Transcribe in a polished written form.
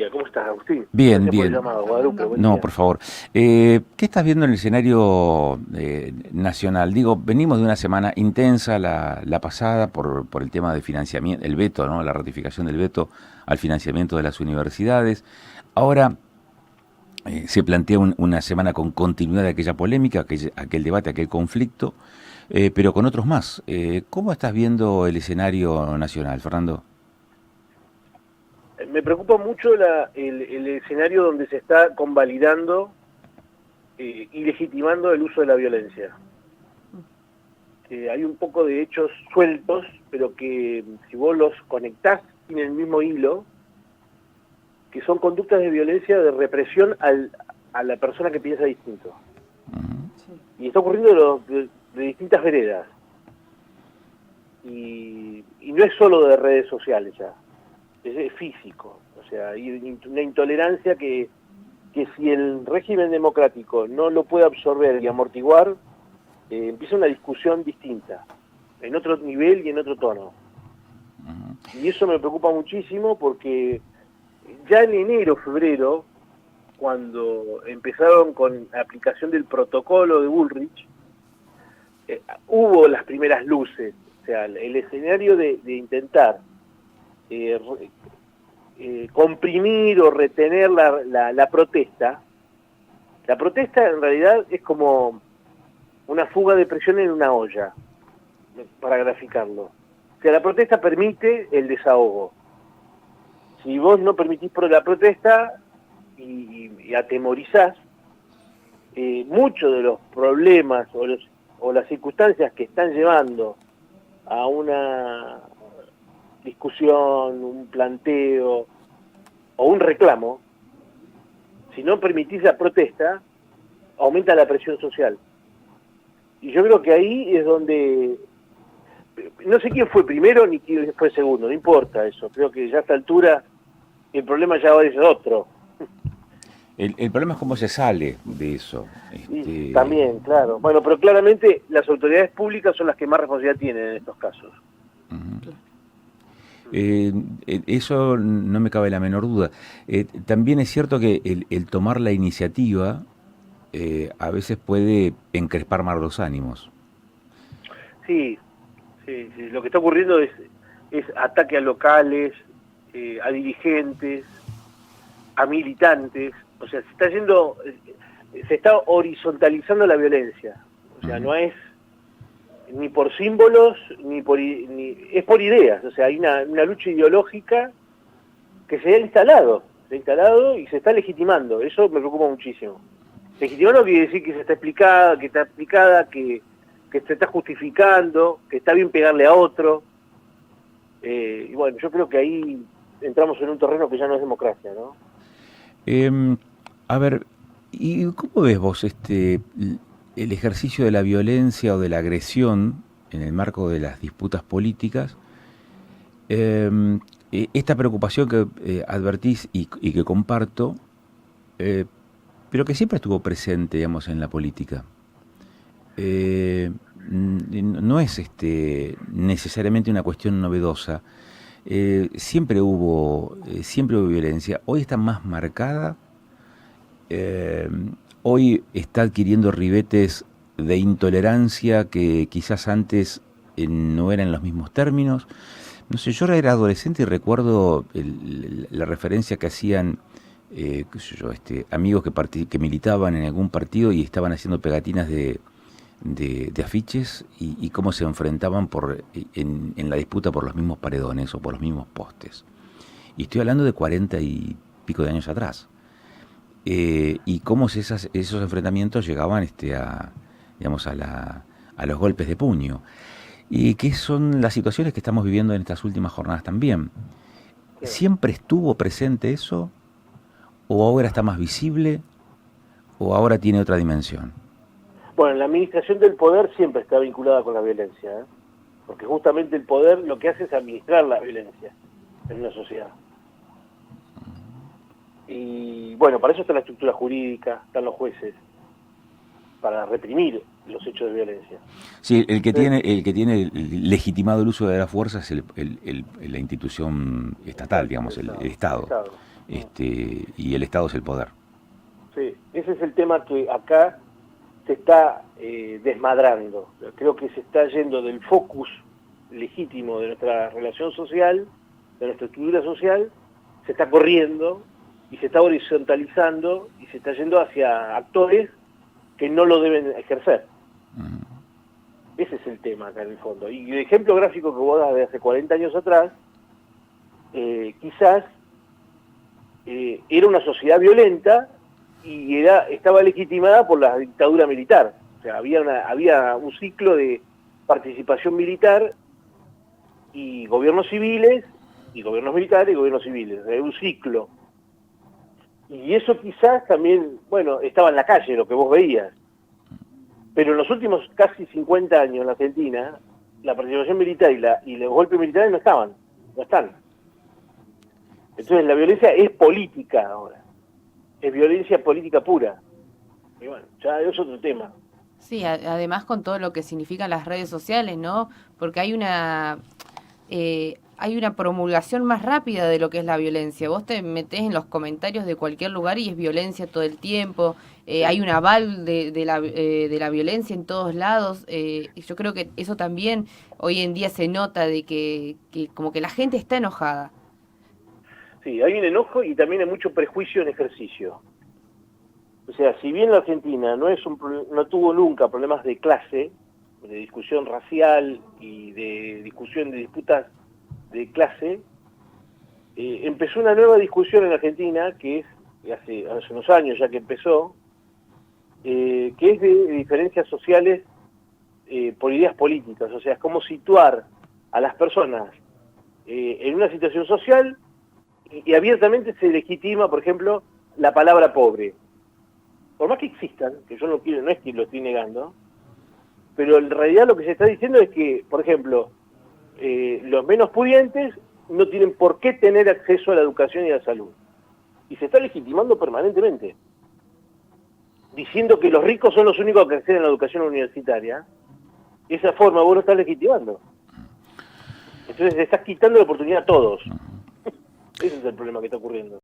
día, ¿cómo estás, Agustín? Bien, Gracias por el bien. llamado, Guadalupe, buen No, día. por favor. ¿Qué estás viendo en el escenario nacional? Digo, venimos de una semana intensa, la pasada, por el tema de financiamiento, el veto, ¿no? La ratificación del veto al financiamiento de las universidades. Ahora se plantea una semana con continuidad de aquella polémica, aquel debate, aquel conflicto, pero con otros más. ¿Cómo estás viendo el escenario nacional, Fernando? Me preocupa mucho el escenario donde se está convalidando y legitimando el uso de la violencia. Hay un poco de hechos sueltos, pero que si vos los conectás en el mismo hilo, que son conductas de violencia, de represión a la persona que piensa distinto. Y está ocurriendo de distintas veredas. Y no es solo de redes sociales ya, es físico. O sea, hay una intolerancia que si el régimen democrático no lo puede absorber y amortiguar, empieza una discusión distinta, en otro nivel y en otro tono. Y eso me preocupa muchísimo porque ya en enero, febrero, cuando empezaron con la aplicación del protocolo de Bullrich, hubo las primeras luces. O sea, el escenario de intentar comprimir o retener la protesta. La protesta en realidad es como una fuga de presión en una olla, para graficarlo. O sea, la protesta permite el desahogo. Si vos no permitís por la protesta y atemorizás, muchos de los problemas o las circunstancias que están llevando a una discusión, un planteo o un reclamo, si no permitís la protesta, aumenta la presión social. Y yo creo que ahí es donde, no sé quién fue primero ni quién fue segundo, no importa eso, creo que ya a esta altura el problema ya es otro. El problema es cómo se sale de eso. Y también, claro. Bueno, pero claramente las autoridades públicas son las que más responsabilidad tienen en estos casos. Eso no me cabe la menor duda. También es cierto que el tomar la iniciativa a veces puede encrespar más los ánimos. Sí, sí, sí. Lo que está ocurriendo es ataque a locales, a dirigentes, a militantes. O sea, se está horizontalizando la violencia. O sea, no es ni por símbolos, es por ideas. O sea, hay una lucha ideológica que se ha instalado y se está legitimando. Eso me preocupa muchísimo. Legitimando quiere decir que se está explicada, que se está justificando, que está bien pegarle a otro. Y bueno, yo creo que ahí entramos en un terreno que ya no es democracia, ¿no? A ver, ¿y cómo ves vos el ejercicio de la violencia o de la agresión en el marco de las disputas políticas? Esta preocupación que advertís y que comparto, pero que siempre estuvo presente, digamos, en la política. No es necesariamente una cuestión novedosa. Siempre hubo violencia. Hoy está más marcada. Hoy está adquiriendo ribetes de intolerancia que quizás antes no eran en los mismos términos. No sé, yo era adolescente y recuerdo la referencia que hacían qué sé yo, amigos que militaban en algún partido y estaban haciendo pegatinas de afiches y cómo se enfrentaban en la disputa por los mismos paredones o por los mismos postes. Y estoy hablando de 40 y pico de años atrás. Y cómo esos enfrentamientos llegaban digamos, a los golpes de puño. Y que son las situaciones que estamos viviendo en estas últimas jornadas también. Sí. ¿Siempre estuvo presente eso? ¿O ahora está más visible? ¿O ahora tiene otra dimensión? Bueno, la administración del poder siempre está vinculada con la violencia, ¿eh? Porque justamente el poder lo que hace es administrar la violencia en una sociedad. Y bueno, para eso está la estructura jurídica, están los jueces, para reprimir los hechos de violencia. Sí, el que tiene legitimado el uso de la fuerza es la institución estatal, digamos, el Estado. y el Estado es el poder. Sí, ese es el tema que acá se está desmadrando. Creo que se está yendo del focus legítimo de nuestra relación social, de nuestra estructura social, se está corriendo y se está horizontalizando y se está yendo hacia actores que no lo deben ejercer. Ese es el tema acá en el fondo. Y el ejemplo gráfico que vos das de hace 40 años atrás, quizás era una sociedad violenta y estaba legitimada por la dictadura militar. O sea, había un ciclo de participación militar y gobiernos civiles, y gobiernos militares y gobiernos civiles. Era un ciclo. Y eso quizás también, bueno, estaba en la calle, lo que vos veías. Pero en los últimos casi 50 años en la Argentina, la participación militar y los golpes militares no están. Entonces la violencia es política ahora. Es violencia política pura. Y bueno, ya es otro tema. Sí, además con todo lo que significan las redes sociales, ¿no? Porque hay una promulgación más rápida de lo que es la violencia. Vos te metés en los comentarios de cualquier lugar y es violencia todo el tiempo. Hay un aval de la violencia en todos lados. Yo creo que eso también hoy en día se nota de que como que la gente está enojada. Sí, hay un enojo y también hay mucho prejuicio en ejercicio. O sea, si bien la Argentina no tuvo nunca problemas de clase, de discusión racial y de discusión de disputas de clase, empezó una nueva discusión en Argentina, que es, hace unos años ya que empezó, que es de diferencias sociales por ideas políticas. O sea, es como situar a las personas en una situación social y abiertamente se legitima, por ejemplo, la palabra pobre. Por más que existan, que yo no es que lo estoy negando, pero en realidad lo que se está diciendo es que, por ejemplo, los menos pudientes no tienen por qué tener acceso a la educación y a la salud. Y se está legitimando permanentemente, diciendo que los ricos son los únicos que acceden a la educación universitaria. De esa forma vos lo estás legitimando. Entonces le estás quitando la oportunidad a todos. Ese es el problema que está ocurriendo.